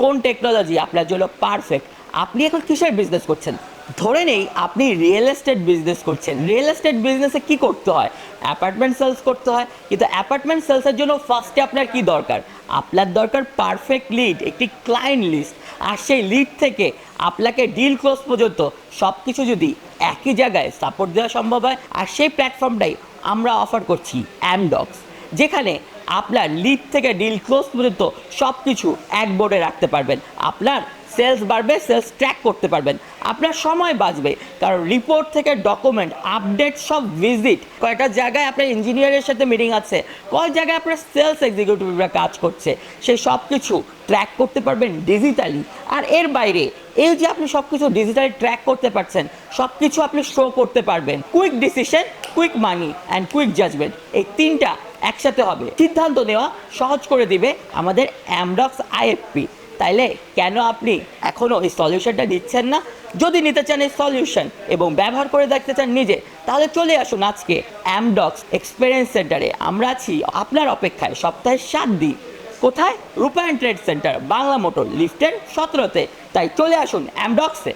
কোন টেকনোলজি আপনার জন্য পারফেক্ট। আপনি এখন কিসের বিজনেস করছেন? ধরে নেই আপনি রিয়েল এস্টেট বিজনেস করছেন। রিয়েল এস্টেট বিজনেসে কি করতে হয়? অ্যাপার্টমেন্ট সেলস করতে হয়। কিন্তু অ্যাপার্টমেন্ট সেলসের জন্য ফার্স্টে আপনার কি দরকার? আপনার দরকার পারফেক্ট লিড, একটি ক্লায়েন্ট লিস্ট। আর সেই লিড থেকে আপনাকে ডিল ক্লোজ পর্যন্ত সব কিছু যদি একই জায়গায় সাপোর্ট দেওয়া সম্ভব হয়, আর সেই প্ল্যাটফর্মটাই আমরা অফার করছি অ্যামডক্স, যেখানে আপনার লিড থেকে ডিল ক্লোজ পর্যন্ত সব কিছু এক বোর্ডে রাখতে পারবেন। আপনার সেলস বাড়বে, সেলস ট্র্যাক করতে পারবেন, আপনার সময় বাঁচবে, কারণ রিপোর্ট থেকে ডকুমেন্ট আপডেট সব ভিজিট, কয়টা জায়গায় আপনার ইঞ্জিনিয়ারের সাথে মিটিং আছে, কয় জায়গায় আপনার সেলস এক্সিকিউটিভরা কাজ করছে, সেই সব কিছু ট্র্যাক করতে পারবেন ডিজিটালি। আর এর বাইরে এই যে আপনি সব কিছু ডিজিটালি ট্র্যাক করতে পারছেন, সব কিছু আপনি শো করতে পারবেন। Quick decision, quick money and quick judgement, এই তিনটা একসাথে হবে। সিদ্ধান্ত নেওয়া সহজ করে দিবে আমাদের অ্যামডক্স আইএফপি। তাইলে কেন আপনি এখনও এই সলিউশনটা নিচ্ছেন না? যদি নিতে চান এই সলিউশন এবং ব্যবহার করে দেখতে চান নিজে, তাহলে চলে আসুন আজকে অ্যামডক্স এক্সপিরিয়েন্স সেন্টারে। আমরা আছি আপনার অপেক্ষায় সপ্তাহে 7 দিন। কোথায়? রূপায়ণ ট্রেড সেন্টার, বাংলা মোটর, লিফটের 17-তে। তাই চলে আসুন অ্যামডক্সে।